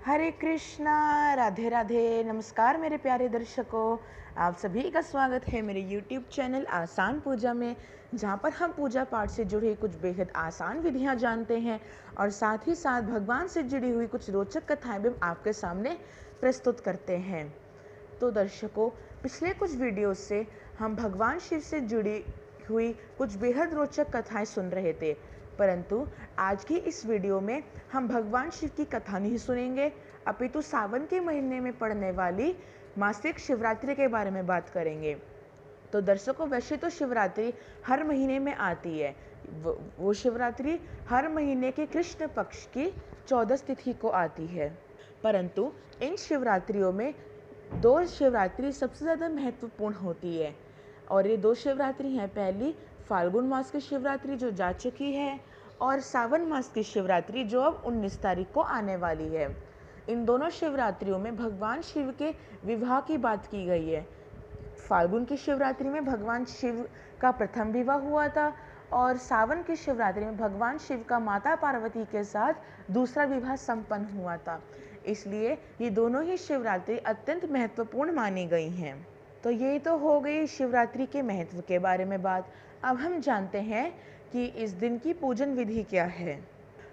हरे कृष्णा, राधे राधे। नमस्कार मेरे प्यारे दर्शकों, आप सभी का स्वागत है मेरे YouTube चैनल आसान पूजा में, जहाँ पर हम पूजा पाठ से जुड़ी कुछ बेहद आसान विधियाँ जानते हैं और साथ ही साथ भगवान से जुड़ी हुई कुछ रोचक कथाएं भी आपके सामने प्रस्तुत करते हैं। तो दर्शकों, पिछले कुछ वीडियो से हम भगवान शिव से जुड़ी हुई कुछ बेहद रोचक कथाएं सुन रहे थे, परंतु आज की इस वीडियो में हम भगवान शिव की कथा नहीं सुनेंगे, अपितु सावन के महीने में पड़ने वाली मासिक शिवरात्रि के बारे में बात करेंगे। तो दर्शकों, वैसे तो शिवरात्रि हर महीने में आती है, वो शिवरात्रि हर महीने के कृष्ण पक्ष की 14 तिथि को आती है, परंतु इन शिवरात्रियों में दो शिवरात्रि सबसे ज़्यादा महत्वपूर्ण होती है और ये दो शिवरात्रि हैं। पहली फाल्गुन मास की शिवरात्रि जो जा चुकी है और सावन मास की शिवरात्रि जो अब 19 तारीख को आने वाली है। इन दोनों शिवरात्रियों में भगवान शिव के विवाह की बात की गई है। फाल्गुन की शिवरात्रि में भगवान शिव का प्रथम विवाह हुआ था और सावन की शिवरात्रि में भगवान शिव का माता पार्वती के साथ दूसरा विवाह संपन्न हुआ था। इसलिए ये दोनों ही शिवरात्रि अत्यंत महत्वपूर्ण मानी गई हैं। तो ये तो हो गई शिवरात्रि के महत्व के बारे में बात। अब हम जानते हैं कि इस दिन की पूजन विधि क्या है।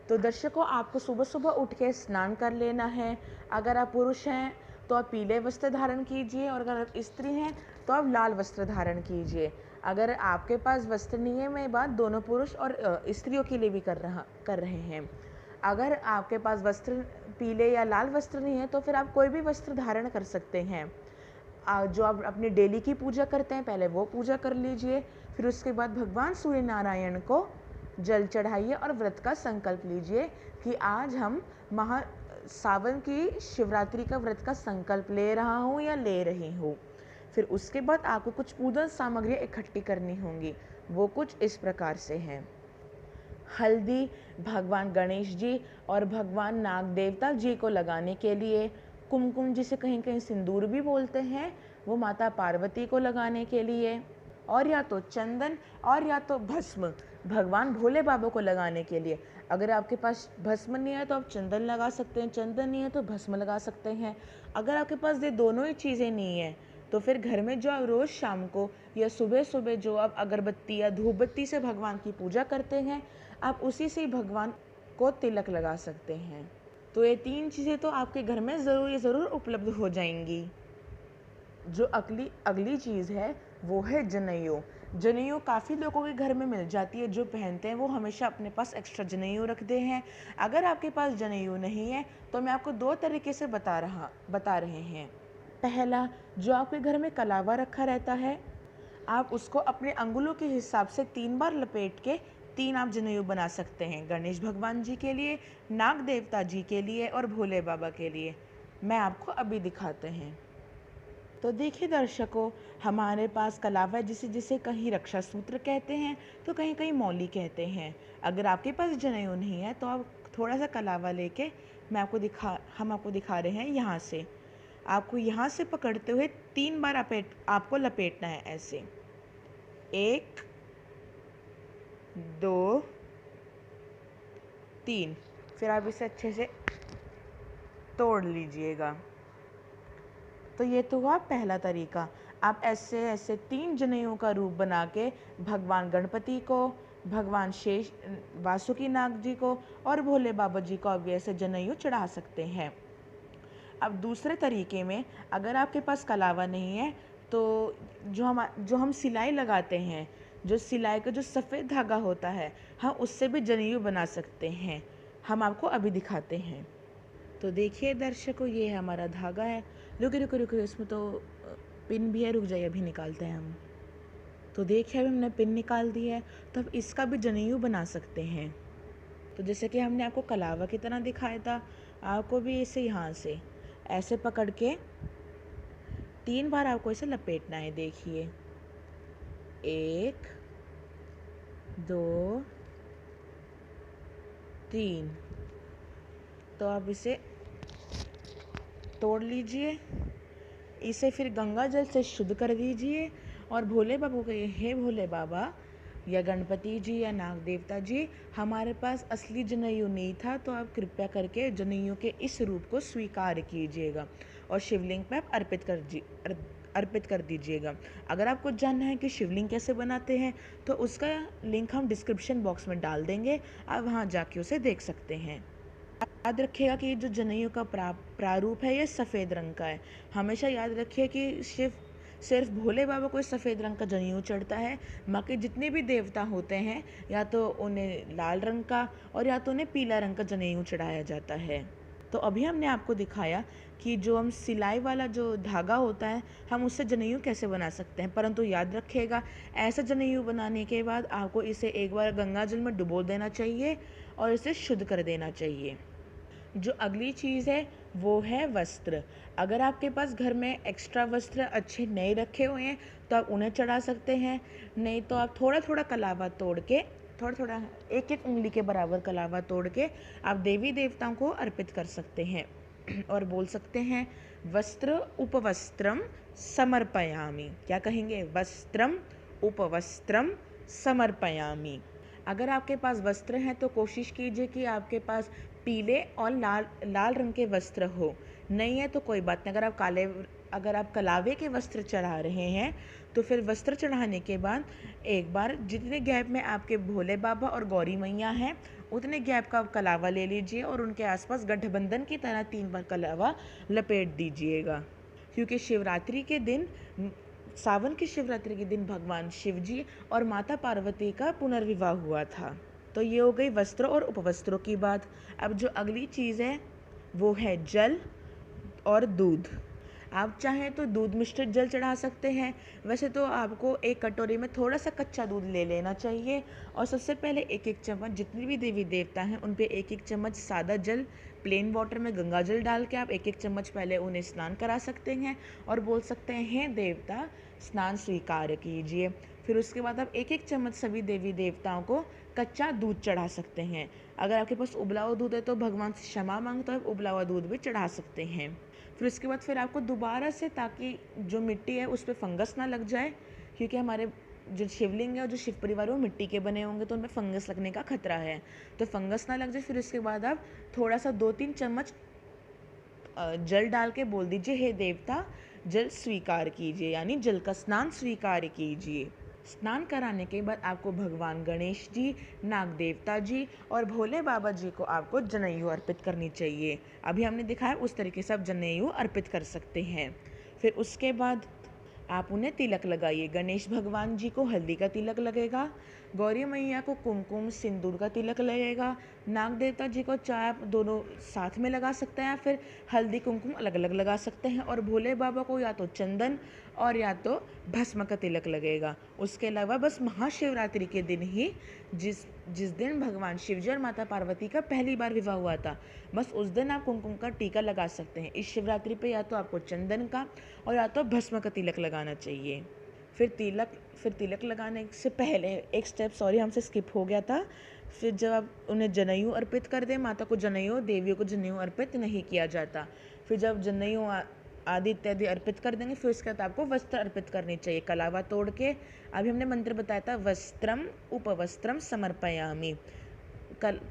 तो दर्शकों, आपको सुबह सुबह उठ के स्नान कर लेना है। अगर आप पुरुष हैं तो आप पीले वस्त्र धारण कीजिए और अगर आप स्त्री हैं तो आप लाल वस्त्र धारण कीजिए। अगर आपके पास वस्त्र नहीं है, मैं बात दोनों पुरुष और स्त्रियों के लिए भी कर रहे हैं। अगर आपके पास वस्त्र पीले या लाल वस्त्र नहीं है तो फिर आप कोई भी वस्त्र धारण कर सकते हैं। जो आप अपनी डेली की पूजा करते हैं पहले वो पूजा कर लीजिए, फिर उसके बाद भगवान सूर्य नारायण को जल चढ़ाइए और व्रत का संकल्प लीजिए कि आज हम सावन की शिवरात्रि का व्रत का संकल्प ले रहा हूँ या ले रही हूँ। फिर उसके बाद आपको कुछ पूजन सामग्री इकट्ठी करनी होंगी। वो कुछ इस प्रकार से हैं। हल्दी भगवान गणेश जी और भगवान नाग देवता जी को लगाने के लिए, कुमकुम जिसे कहीं कहीं सिंदूर भी बोलते हैं, वो माता पार्वती को लगाने के लिए, और या तो चंदन और या तो भस्म भगवान भोले बाबा को लगाने के लिए। अगर आपके पास भस्म नहीं है तो आप चंदन लगा सकते हैं, चंदन नहीं है तो भस्म लगा सकते हैं। अगर आपके पास ये दोनों ही चीज़ें नहीं है तो फिर घर में जो आप रोज़ शाम को या सुबह सुबह जो आप अगरबत्ती या धूप बत्ती से भगवान की पूजा करते हैं, आप उसी से भगवान को तिलक लगा सकते हैं। तो ये तीन चीज़ें तो आपके घर में ज़रूर उपलब्ध हो जाएंगी। जो अगली चीज़ है वो है जनेऊ। जनेऊ काफ़ी लोगों के घर में मिल जाती है, जो पहनते हैं वो हमेशा अपने पास एक्स्ट्रा जनेऊ रखते हैं। अगर आपके पास जनेऊ नहीं है तो मैं आपको दो तरीके से बता रहे हैं। पहला, जो आपके घर में कलावा रखा रहता है, आप उसको अपने अंगुलों के हिसाब से 3 बार लपेट के 3 आप जनेऊ बना सकते हैं। गणेश भगवान जी के लिए, नाग देवता जी के लिए और भोले बाबा के लिए। मैं आपको अभी दिखाते हैं। तो देखिए दर्शकों, हमारे पास कलावा जिसे जिसे कहीं रक्षा सूत्र कहते हैं तो कहीं कहीं मौली कहते हैं। अगर आपके पास जनेऊ नहीं है तो आप थोड़ा सा कलावा लेके हम आपको दिखा रहे हैं। यहाँ से आपको यहाँ से पकड़ते हुए 3 बार आपको लपेटना है ऐसे। 1 2 3। फिर आप इसे अच्छे से तोड़ लीजिएगा। तो ये तो हुआ पहला तरीका। आप ऐसे ऐसे 3 जनेऊ का रूप बना के भगवान गणपति को, भगवान शेष वासुकी नाग जी को और भोले बाबा जी को आप ऐसे जनेऊ चढ़ा सकते हैं। अब दूसरे तरीके में, अगर आपके पास कलावा नहीं है तो जो हम सिलाई लगाते हैं, जो सिलाई का जो सफ़ेद धागा होता है, हम उससे भी जनेऊ बना सकते हैं। हम आपको अभी दिखाते हैं। तो देखिए दर्शकों, ये हमारा धागा है। रुको, इसमें तो पिन भी है, रुक जाइए अभी निकालते हैं हम। तो देखिए अभी हमने पिन निकाल दी है, तो अब इसका भी जनेऊ बना सकते हैं। तो जैसे कि हमने आपको कलावा की तरह दिखाया था, आपको भी इसे यहाँ से ऐसे पकड़ के 3 बार आपको इसे लपेटना है। देखिए 1 2 3। तो आप इसे तोड़ लीजिए, इसे फिर गंगा जल से शुद्ध कर दीजिए और भोले बाबा को कहिए, हे भोले बाबा, या गणपति जी या नाग देवता जी, हमारे पास असली जनेऊ नहीं था, तो आप कृपया करके जनेऊ के इस रूप को स्वीकार कीजिएगा और शिवलिंग पे आप अर्पित कर दीजिएगा। अगर आपको जानना है कि शिवलिंग कैसे बनाते हैं तो उसका लिंक हम डिस्क्रिप्शन बॉक्स में डाल देंगे, आप वहाँ जाके उसे देख सकते हैं। याद रखिएगा कि जो जनेऊ का प्रारूप है ये सफ़ेद रंग का है। हमेशा याद रखिए कि सिर्फ भोले बाबा को सफ़ेद रंग का जनेऊ चढ़ता है, बाकी जितने भी देवता होते हैं या तो उन्हें लाल रंग का और या तो उन्हें पीला रंग का जनेऊ चढ़ाया जाता है। तो अभी हमने आपको दिखाया कि जो हम सिलाई वाला जो धागा होता है हम उससे जनेऊ कैसे बना सकते हैं, परंतु याद रखिएगा ऐसा जनेऊ बनाने के बाद आपको इसे एक बार गंगा जल में डुबो देना चाहिए और इसे शुद्ध कर देना चाहिए। जो अगली चीज़ है वो है वस्त्र। अगर आपके पास घर में एक्स्ट्रा वस्त्र अच्छे नए रखे हुए हैं तो आप उन्हें चढ़ा सकते हैं, नहीं तो आप थोड़ा थोड़ा कलावा तोड़ के, थोड़ा थोड़ा एक एक उंगली के बराबर कलावा तोड़ के आप देवी देवताओं को अर्पित कर सकते हैं और बोल सकते हैं वस्त्र उपवस्त्रम समर्पयामि। क्या कहेंगे? वस्त्रम उपवस्त्रम समर्पयामि। अगर आपके पास वस्त्र हैं तो कोशिश कीजिए कि आपके पास पीले और लाल रंग के वस्त्र हो। नहीं है तो कोई बात नहीं, अगर आप कलावे के वस्त्र चढ़ा रहे हैं तो फिर वस्त्र चढ़ाने के बाद एक बार जितने गैप में आपके भोले बाबा और गौरी मैया हैं उतने गैप का आप कलावा ले लीजिए और उनके आसपास गठबंधन की तरह 3 बार कलावा लपेट दीजिएगा। क्योंकि शिवरात्रि के दिन, सावन की शिवरात्रि के दिन भगवान शिव जी और माता पार्वती का पुनर्विवाह हुआ था। तो ये हो गई वस्त्र और उपवस्त्रों की बात। अब जो अगली चीज़ है वो है जल और दूध। आप चाहें तो दूध मिश्रित जल चढ़ा सकते हैं। वैसे तो आपको एक कटोरी में थोड़ा सा कच्चा दूध ले लेना चाहिए और सबसे पहले एक एक चम्मच, जितनी भी देवी देवता हैं उन पे एक एक चम्मच सादा जल, प्लेन वाटर में गंगा जल डाल के आप एक एक चम्मच पहले उन्हें स्नान करा सकते हैं और बोल सकते हैं देवता स्नान स्वीकार कीजिए। फिर उसके बाद आप एक एक चम्मच सभी देवी देवताओं को कच्चा दूध चढ़ा सकते हैं। अगर आपके पास उबला हुआ दूध है तो भगवान से क्षमा मांगते आप उबला हुआ दूध भी चढ़ा सकते हैं। फिर उसके बाद फिर आपको दोबारा से, ताकि जो मिट्टी है उस पर फंगस ना लग जाए, क्योंकि हमारे जो शिवलिंग है और जो शिव परिवार है वो मिट्टी के बने होंगे तो उनमें फंगस लगने का खतरा है, तो फंगस ना लग जाए। फिर उसके बाद आप थोड़ा सा 2-3 चम्मच जल डाल के बोल दीजिए हे देवता जल स्वीकार कीजिए, यानी जल का स्नान स्वीकार कीजिए। स्नान कराने के बाद आपको भगवान गणेश जी, नाग देवता जी और भोले बाबा जी को आपको जनेऊ अर्पित करनी चाहिए। अभी हमने दिखाया उस तरीके से आप जनेऊ अर्पित कर सकते हैं। फिर उसके बाद आप उन्हें तिलक लगाइए। गणेश भगवान जी को हल्दी का तिलक लगेगा, गौरी मैया को कुमकुम सिंदूर का तिलक लगेगा, नाग देवता जी को चाहे आप दोनों साथ में लगा सकते हैं या फिर हल्दी कुमकुम अलग अलग लगा सकते हैं, और भोले बाबा को या तो चंदन और या तो भस्म का तिलक लगेगा। उसके अलावा बस महाशिवरात्रि के दिन ही, जिस दिन भगवान शिवजी और माता पार्वती का पहली बार विवाह हुआ था, बस उस दिन आप कुमकुम का टीका लगा सकते हैं। इस शिवरात्रि पे या तो आपको चंदन का और या तो भस्म का तिलक लगाना चाहिए। फिर तिलक लगाने से पहले एक स्टेप हमसे स्किप हो गया था। फिर जब आप उन्हें जनेऊ अर्पित कर दें, माता को जनेऊ, देवियों को जनेऊ अर्पित नहीं किया जाता। फिर जब जनेऊ आदि इत्यादि अर्पित कर देंगे फिर उसके बाद आपको वस्त्र अर्पित करनी चाहिए कलावा तोड़ के। अभी हमने मंत्र बताया था वस्त्रम उपवस्त्रम समर्पयामि,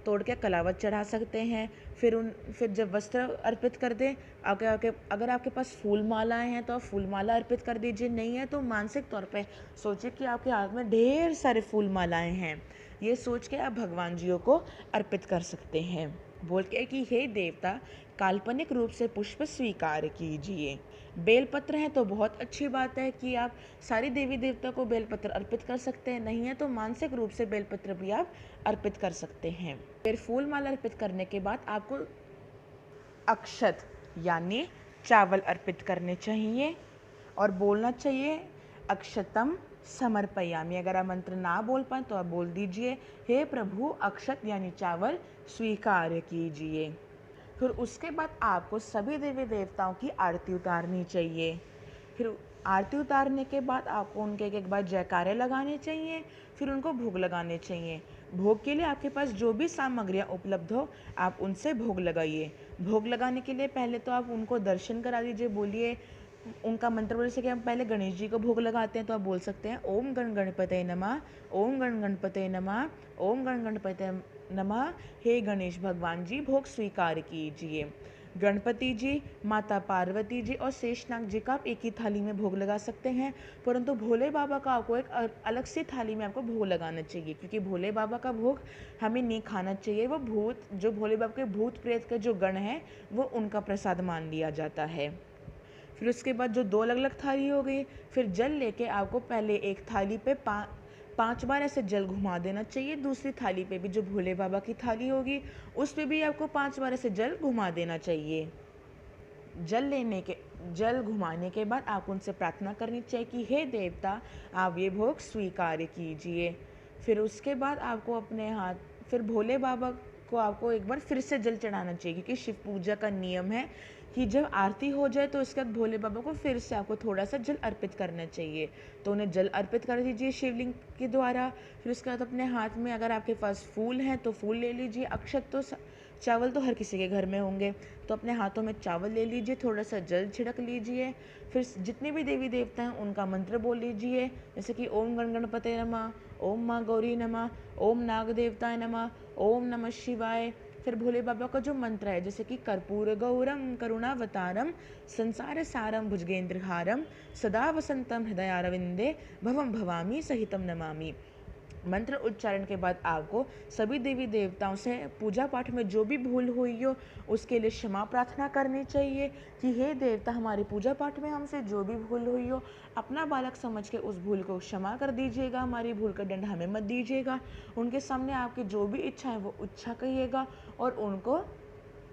तोड़ के कलावत चढ़ा सकते हैं। फिर जब वस्त्र अर्पित कर दें, अगर आपके पास फूल मालाएँ हैं तो आप फूल माला अर्पित कर दीजिए, नहीं है तो मानसिक तौर पे सोचिए कि आपके हाथ में ढेर सारे फूल मालाएँ हैं, ये सोच के आप भगवान जियों को अर्पित कर सकते हैं, बोल के कि हे देवता काल्पनिक रूप से पुष्प स्वीकार कीजिए। बेलपत्र है तो बहुत अच्छी बात है कि आप सारी देवी देवता को बेलपत्र अर्पित कर सकते हैं, नहीं है तो मानसिक रूप से बेलपत्र भी आप अर्पित कर सकते हैं। फिर फूल माला अर्पित करने के बाद आपको अक्षत यानी चावल अर्पित करने चाहिए और बोलना चाहिए अक्षतम समर्पयामि। अगर आप मंत्र ना बोल पाए तो आप बोल दीजिए हे प्रभु अक्षत यानी चावल स्वीकार कीजिए। फिर उसके बाद आपको सभी देवी देवताओं की आरती उतारनी चाहिए। फिर आरती उतारने के बाद आपको उनके एक बार जयकारे लगाने चाहिए, फिर उनको भोग लगाने चाहिए। भोग के लिए आपके पास जो भी सामग्रियाँ उपलब्ध हो आप उनसे भोग लगाइए। भोग लगाने के लिए पहले तो आप उनको दर्शन करा दीजिए, बोलिए उनका मंत्र बोलने से कि हम पहले गणेश जी को भोग लगाते हैं, तो आप बोल सकते हैं ओम गण गणपते नमः, ओम गण गणपते नमः, ओम गण गणपते नमः। हे गणेश भगवान जी, भोग स्वीकार कीजिए। गणपति जी, माता पार्वती जी और शेषनाग जी का आप एक ही थाली में भोग लगा सकते हैं, परंतु भोले बाबा का आपको एक अलग सी थाली में आपको भोग लगाना चाहिए, क्योंकि भोले बाबा का भोग हमें नहीं खाना चाहिए। वो भूत, जो भोले बाबा के भूत प्रेत के जो गण हैं, वो उनका प्रसाद मान लिया जाता है। फिर उसके बाद जो दो अलग अलग थाली हो गई, फिर जल लेके आपको पहले एक थाली पे 5 बार ऐसे जल घुमा देना चाहिए। दूसरी थाली पे भी, जो भोले बाबा की थाली होगी, उस पे भी आपको 5 बार ऐसे जल घुमा देना चाहिए। जल घुमाने के बाद आप उनसे प्रार्थना करनी चाहिए कि हे देवता, आप ये भोग स्वीकार कीजिए। फिर उसके बाद आपको अपने हाथ, फिर भोले बाबा को आपको एक बार फिर से जल चढ़ाना चाहिए, क्योंकि शिव पूजा का नियम है कि जब आरती हो जाए तो उसके बाद भोले बाबा को फिर से आपको थोड़ा सा जल अर्पित करना चाहिए। तो उन्हें जल अर्पित कर दीजिए शिवलिंग के द्वारा। फिर उसके बाद अपने हाथ में, अगर आपके पास फूल हैं तो फूल ले लीजिए, अक्षत तो चावल तो हर किसी के घर में होंगे, तो अपने हाथों में चावल ले लीजिए, थोड़ा सा जल छिड़क लीजिए। फिर जितने भी देवी देवता हैं उनका मंत्र बोल लीजिए, जैसे कि ओम गण गणपते नमः, ओम माँ गौरी नमः, ओम नाग देवताय नमः, ओम नमः शिवाय। फिर भोले बाबा का जो मंत्र है, जैसे कि कर्पूर गौरम करुणावतारम संसार सारम भुजगेंद्रहारम सदा वसंतम हृदयारविंदे भवम भवामी सहितम नमामि। मंत्र उच्चारण के बाद आपको सभी देवी देवताओं से पूजा पाठ में जो भी भूल हुई हो उसके लिए क्षमा प्रार्थना करनी चाहिए कि हे देवता, हमारी पूजा पाठ में हमसे जो भी भूल हुई हो, अपना बालक समझ के उस भूल को क्षमा कर दीजिएगा, हमारी भूल का दंड हमें मत दीजिएगा। उनके सामने आपकी जो भी इच्छा है वो इच्छा कहिएगा और उनको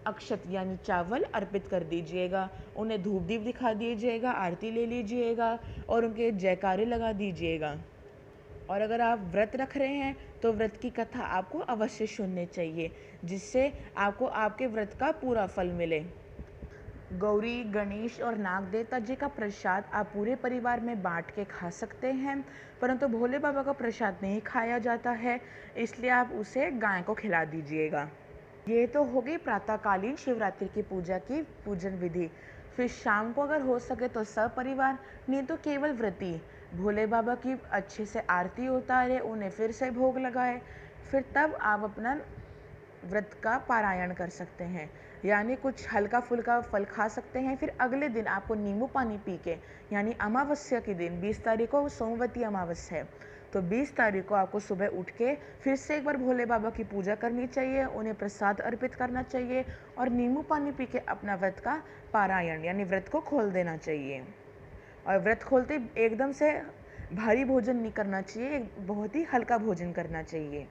अक्षत यानी चावल अर्पित कर दीजिएगा। उन्हें धूप दीप दिखा दीजिएगा, आरती ले लीजिएगा और उनके जयकारे लगा दीजिएगा। और अगर आप व्रत रख रहे हैं तो व्रत की कथा आपको अवश्य सुननी चाहिए, जिससे आपको आपके व्रत का पूरा फल मिले। गौरी, गणेश और नाग देवता जी का प्रसाद आप पूरे परिवार में बांट के खा सकते हैं, परंतु भोले बाबा का प्रसाद नहीं खाया जाता है, इसलिए आप उसे गाय को खिला दीजिएगा। ये तो हो गई प्रातःकालीन शिवरात्रि की पूजा की पूजन विधि। फिर शाम को अगर हो सके तो सपरिवार, नहीं तो केवल व्रती भोले बाबा की अच्छे से आरती उतारे, उन्हें फिर से भोग लगाए, फिर तब आप अपना व्रत का पारायण कर सकते हैं, यानी कुछ हल्का फुल्का फल खा सकते हैं। फिर अगले दिन आपको नींबू पानी पी के, यानी अमावस्या के दिन 20 तारीख को सोमवती अमावस्या है, तो 20 तारीख को आपको सुबह उठ के फिर से एक बार भोले बाबा की पूजा करनी चाहिए, उन्हें प्रसाद अर्पित करना चाहिए और नींबू पानी पी के अपना व्रत का पारायण यानी व्रत को खोल देना चाहिए। और व्रत खोलते एकदम से भारी भोजन नहीं करना चाहिए, बहुत ही हल्का भोजन करना चाहिए।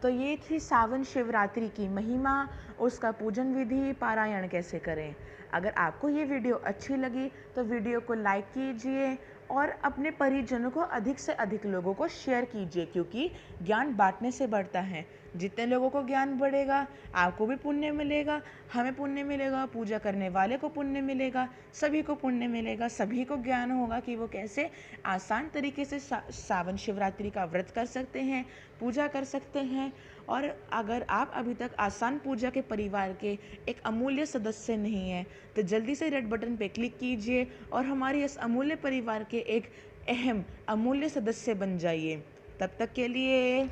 तो ये थी सावन शिवरात्रि की महिमा, उसका पूजन विधि, पारायण कैसे करें। अगर आपको ये वीडियो अच्छी लगी तो वीडियो को लाइक कीजिए और अपने परिजनों को अधिक से अधिक लोगों को शेयर कीजिए, क्योंकि ज्ञान बांटने से बढ़ता है। जितने लोगों को ज्ञान बढ़ेगा आपको भी पुण्य मिलेगा, हमें पुण्य मिलेगा, पूजा करने वाले को पुण्य मिलेगा, सभी को पुण्य मिलेगा, सभी को ज्ञान होगा कि वो कैसे आसान तरीके से सावन शिवरात्रि का व्रत कर सकते हैं, पूजा कर सकते हैं। और अगर आप अभी तक आसान पूजा के परिवार के एक अमूल्य सदस्य नहीं हैं तो जल्दी से रेड बटन पे क्लिक कीजिए और हमारे इस अमूल्य परिवार के एक अहम अमूल्य सदस्य बन जाइए। तब तक के लिए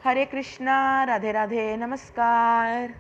हरे कृष्णा, राधे राधे, नमस्कार।